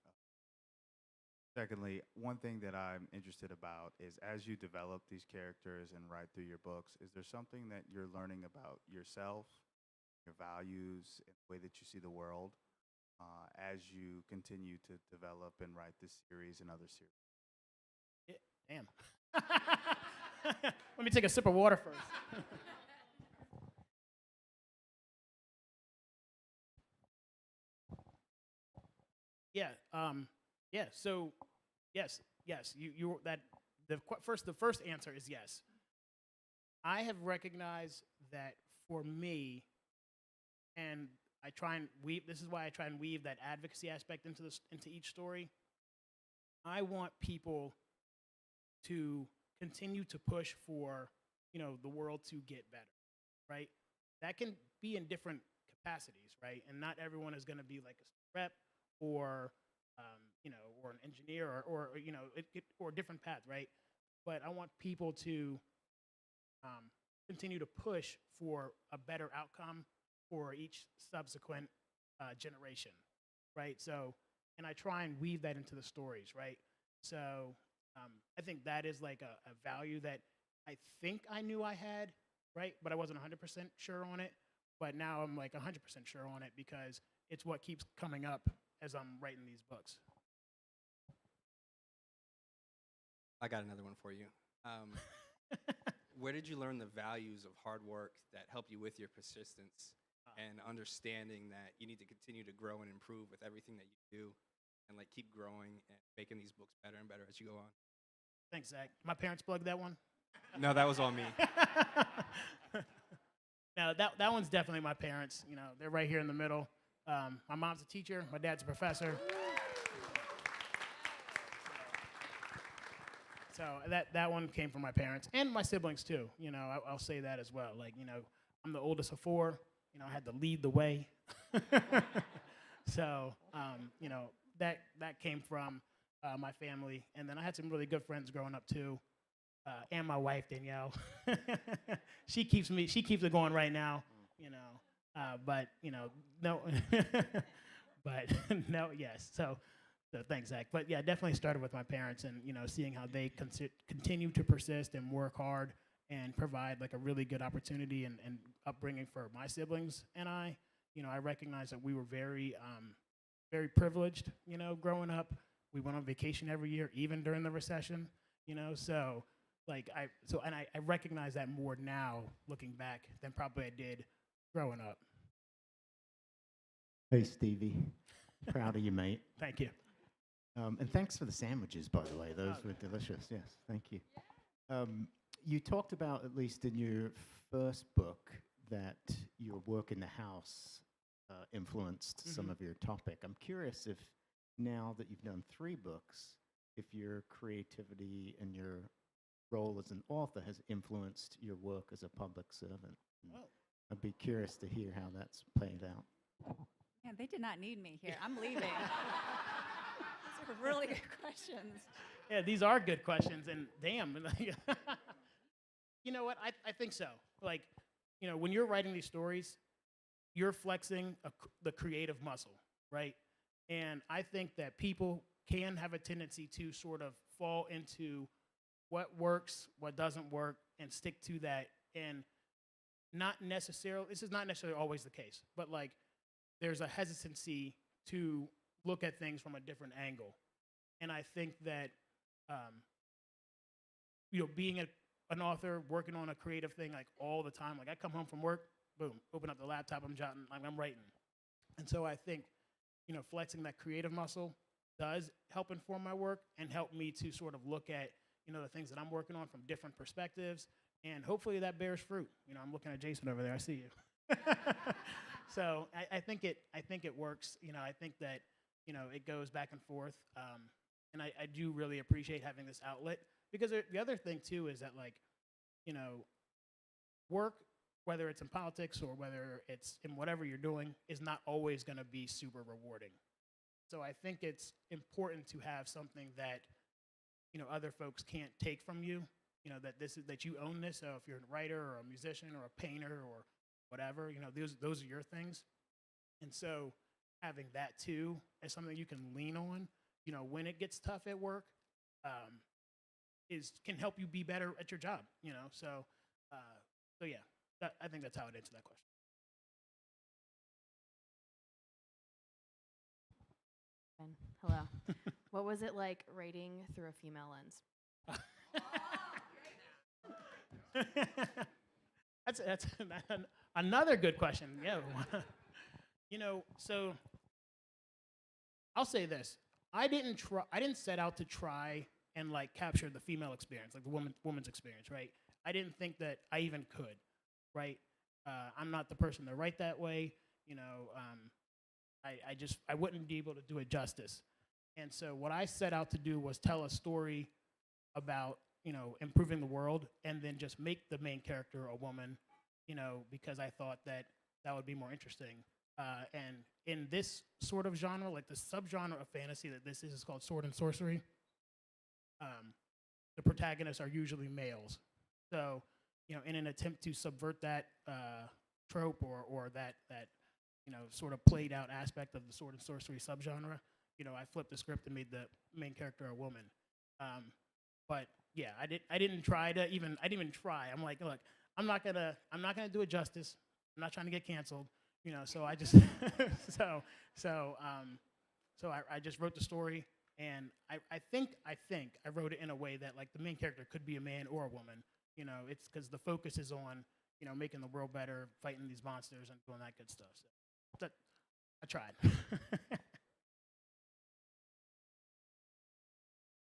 Secondly, one thing that I'm interested about is, as you develop these characters and write through your books, is there something that you're learning about yourself, your values, and the way that you see the world, as you continue to develop and write this series and other series? Damn. Let me take a sip of water first. Yeah. So, yes. The first answer is yes. I have recognized that for me, and I try and weave. This is why I try and weave that advocacy aspect into each story. I want people to continue to push for, the world to get better, right? That can be in different capacities, right? And not everyone is going to be like a rep or, or an engineer or a different path, right? But I want people to continue to push for a better outcome for each subsequent generation, right? So, and I try and weave that into the stories, right? So I think that is like a value that I think I knew I had, right? But I wasn't 100% sure on it. But now I'm like 100% sure on it, because it's what keeps coming up as I'm writing these books. I got another one for you. Where did you learn the values of hard work that help you with your persistence and understanding that you need to continue to grow and improve with everything that you do and like keep growing and making these books better and better as you go on? Thanks, Zach. My parents plugged that one. No, that was all me. No, that one's definitely my parents. You know, they're right here in the middle. My mom's a teacher. My dad's a professor. So that one came from my parents and my siblings too. You know, I'll say that as well. Like, you know, I'm the oldest of 4. You know, I had to lead the way. So, you know, that came from my family. And then I had some really good friends growing up too. And my wife, Danielle. she keeps it going right now, you know. But, you know, no. But, no, yes. So thanks, Zach. But, yeah, definitely started with my parents and, you know, seeing how they continue to persist and work hard and provide, like, a really good opportunity and upbringing for my siblings and I. You know, I recognize that we were very, very privileged, you know, growing up. We went on vacation every year, even during the recession, you know. So, like, I recognize that more now, looking back, than probably I did growing up. Hey, Stevie. Proud of you, mate. Thank you. And thanks for the sandwiches, by the way. Those were delicious. Yes, thank you. You talked about, at least in your first book, that your work in the house influenced some of your topic. I'm curious if now that you've done 3 books, if your creativity and your role as an author has influenced your work as a public servant. I'd be curious to hear how that's played out. Man, they did not need me here. I'm leaving. Those are really good questions. Yeah, these are good questions, and damn. You know what? I think so. Like, you know, when you're writing these stories, you're flexing the creative muscle, right? And I think that people can have a tendency to sort of fall into what works, what doesn't work, and stick to that. And this is not necessarily always the case, but like there's a hesitancy to look at things from a different angle. And I think that, you know, being an author, working on a creative thing like all the time, like I come home from work, boom, open up the laptop, I'm jotting, like I'm writing. And so I think, you know, flexing that creative muscle does help inform my work and help me to sort of look at, you know, the things that I'm working on from different perspectives, and hopefully that bears fruit. You know, I'm looking at Jason over there. I see you. So I think it works. You know, I think that, you know, it goes back and forth, and I do really appreciate having this outlet, because the other thing too is that, like, you know, work, whether it's in politics or whether it's in whatever you're doing, is not always going to be super rewarding. So I think it's important to have something that, you know, other folks can't take from you. You know, that you own this. So if you're a writer or a musician or a painter or whatever, you know, those are your things. And so having that too as something you can lean on, you know, when it gets tough at work, can help you be better at your job. You know, so yeah, I think that's how I'd answer that question. Hello. What was it like writing through a female lens? That's another good question. Yeah. You know, so I'll say this. I didn't set out to try and like capture the female experience, like the woman's experience, right? I didn't think that I even could, right? I'm not the person to write that way. You know, I wouldn't be able to do it justice. And so what I set out to do was tell a story about, you know, improving the world, and then just make the main character a woman, you know, because I thought that would be more interesting. And in this sort of genre, like the subgenre of fantasy that this is called sword and sorcery, the protagonists are usually males. So, you know, in an attempt to subvert that trope or that you know, sort of played out aspect of the sword and sorcery subgenre, you know, I flipped the script and made the main character a woman. But yeah, I didn't even try. I'm like, look, I'm not gonna do it justice. I'm not trying to get canceled, you know. So I just So I just wrote the story, and I think I wrote it in a way that like the main character could be a man or a woman. You know, it's because the focus is on, you know, making the world better, fighting these monsters, and doing that good stuff. So that I tried.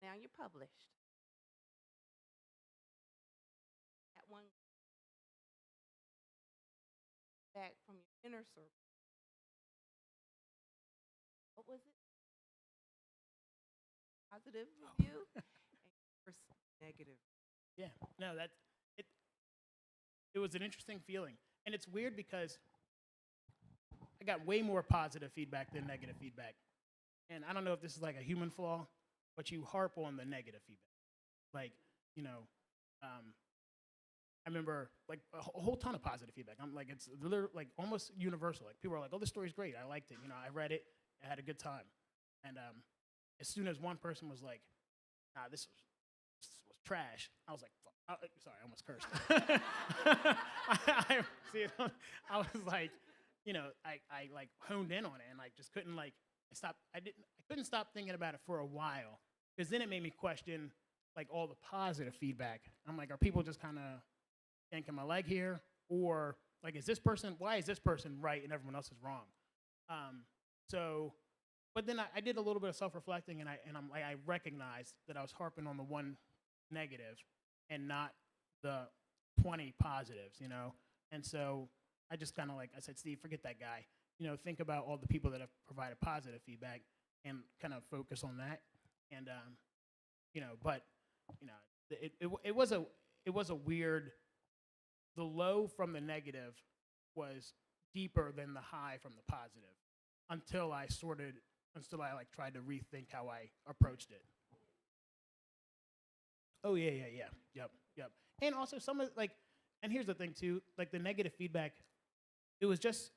Now you're published. That one back from your inner circle. What was it? Positive review and first negative. Yeah, no, that it. It was an interesting feeling, and it's weird because I got way more positive feedback than negative feedback, and I don't know if this is like a human flaw, but you harp on the negative feedback, like you know. I remember like a whole ton of positive feedback. I'm like, it's like almost universal. Like people are like, "Oh, this story's great. I liked it. You know, I read it. I had a good time." And as soon as one person was like, "Nah, this was trash," I was like, "Fuck." Sorry, I almost cursed. See, I was like, you know, I like honed in on it and like just couldn't like stop. I couldn't stop thinking about it for a while because then it made me question like all the positive feedback. I'm like, are people just kind of yanking my leg here, or like, why is this person right and everyone else is wrong? So, but then I did a little bit of self-reflecting, and I recognized that I was harping on the one negative and not the 20 positives, you know. And so I just kind of like I said, Steve, forget that guy. You know, think about all the people that have provided positive feedback and kind of focus on that. And you know, but you know, it was a weird. The low from the negative was deeper than the high from the positive until I like tried to rethink how I approached it. Oh yeah, yep. And also some of like, and here's the thing too, like the negative feedback, it was just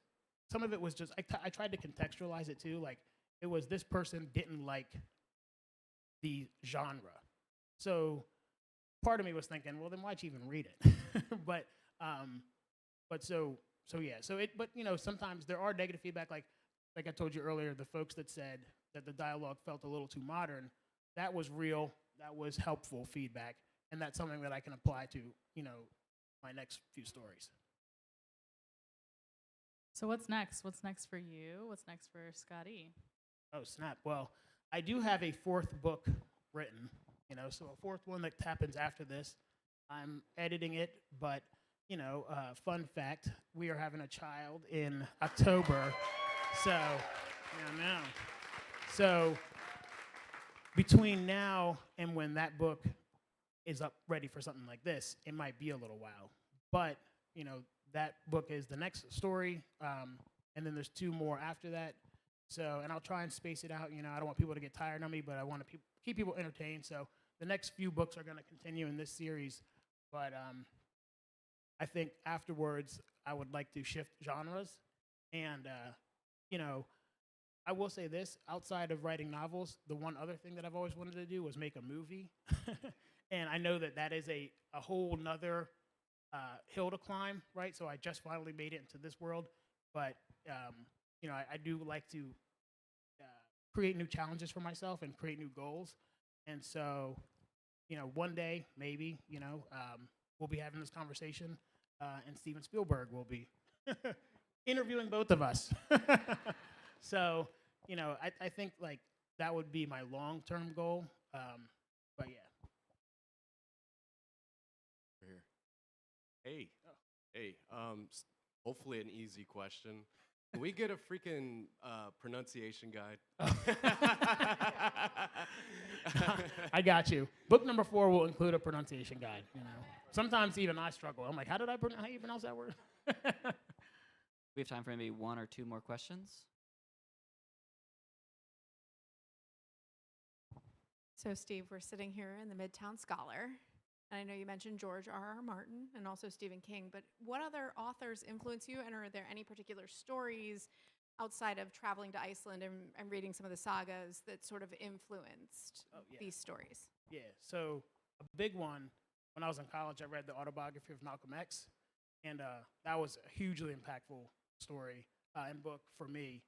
some of it was just I tried to contextualize it too. Like it was this person didn't like the genre, so part of me was thinking, well then why'd you even read it? but so yeah, but you know sometimes there are negative feedback like I told you earlier, the folks that said that the dialogue felt a little too modern, that was real, that was helpful feedback, and that's something that I can apply to, you know, my next few stories. So what's next? What's next for you? What's next for Skadi? Oh snap! Well, I do have a fourth book written, you know, so a fourth one that happens after this. I'm editing it, but you know, fun fact: we are having a child in October, so yeah, now. So between now and when that book is up ready for something like this, it might be a little while. But you know, that book is the next story, and then there's 2 more after that. So, and I'll try and space it out. You know, I don't want people to get tired of me, but I want to keep people entertained. So the next few books are going to continue in this series, but I think afterwards I would like to shift genres, and you know, I will say this: outside of writing novels, the one other thing that I've always wanted to do was make a movie, and I know that is a whole nother hill to climb, right? So I just finally made it into this world, but you know, I do like to create new challenges for myself and create new goals, and so you know, one day maybe, you know, we'll be having this conversation, and Steven Spielberg will be interviewing both of us. So, you know, I think like that would be my long-term goal. But yeah. Here. Hey. Hey. Hopefully an easy question. Can we get a freaking pronunciation guide? I got you. Book number 4 will include a pronunciation guide. You know, sometimes even I struggle. I'm like, how do you pronounce that word? We have time for maybe 1 or 2 more questions. So, Steve, we're sitting here in the Midtown Scholar, and I know you mentioned George R.R. Martin and also Stephen King, but what other authors influence you, and are there any particular stories outside of traveling to Iceland and reading some of the sagas that sort of influenced these stories? Yeah, so a big one, when I was in college, I read the autobiography of Malcolm X, and that was a hugely impactful story and book for me.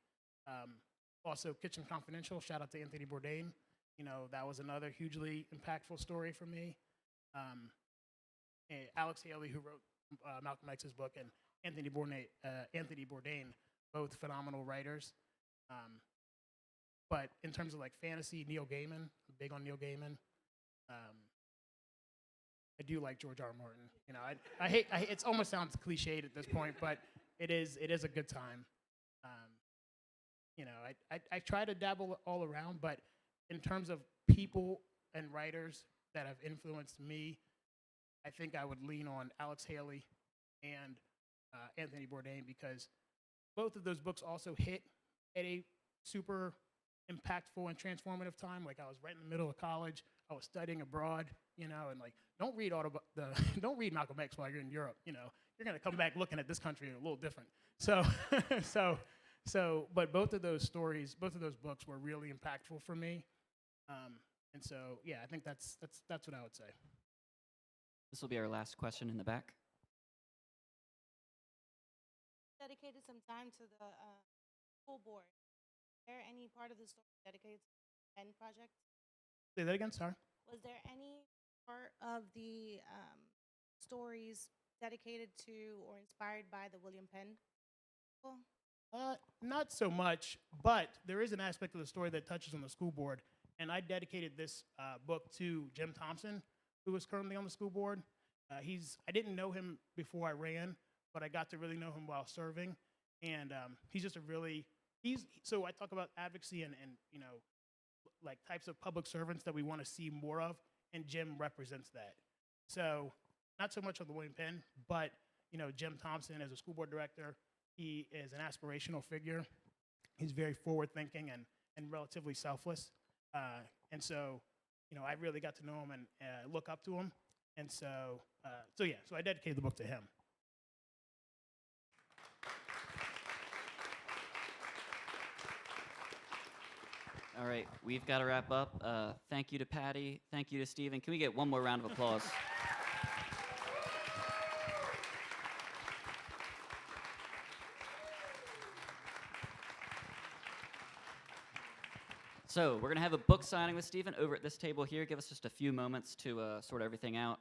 Also, Kitchen Confidential, shout out to Anthony Bourdain. You know, that was another hugely impactful story for me. And Alex Haley, who wrote Malcolm X's book, and Anthony Bourdain, both phenomenal writers. But in terms of like fantasy, Neil Gaiman, I'm big on Neil Gaiman. I do like George R. R. Martin. You know, I hate it almost sounds cliched at this point, but it is a good time. You know, I try to dabble all around, but in terms of people and writers that have influenced me, I think I would lean on Alex Haley and Anthony Bourdain, because both of those books also hit at a super impactful and transformative time. Like, I was right in the middle of college. I was studying abroad, you know, and like, don't read don't read Malcolm X while you're in Europe. You know, you're gonna come back looking at this country a little different. But both of those stories, both of those books were really impactful for me. And so, yeah, I think that's what I would say. This will be our last question in the back. Dedicated some time to the school board. Is there any part of the story dedicated to the pen project? Say that again, sorry. Was there any part of the stories dedicated to or inspired by the William Penn people? Not so much, but there is an aspect of the story that touches on the school board, and I dedicated this book to Jim Thompson, who is currently on the school board. I didn't know him before I ran, but I got to really know him while serving, and he's just so I talk about advocacy and you know, like types of public servants that we want to see more of, and Jim represents that. So not so much on the William Penn, but you know, Jim Thompson as a school board director, he is an aspirational figure. He's very forward-thinking and relatively selfless. And so, you know, I really got to know him and look up to him. And so I dedicated the book to him. All right, we've got to wrap up. Thank you to Patty. Thank you to Stephen. Can we get one more round of applause? So we're going to have a book signing with Stephen over at this table here. Give us just a few moments to sort everything out.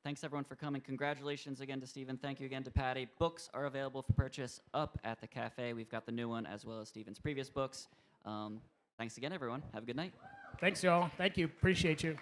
Thanks, everyone, for coming. Congratulations again to Stephen. Thank you again to Patty. Books are available for purchase up at the cafe. We've got the new one as well as Stephen's previous books. Thanks again, everyone. Have a good night. Thanks, y'all. Thank you. Appreciate you.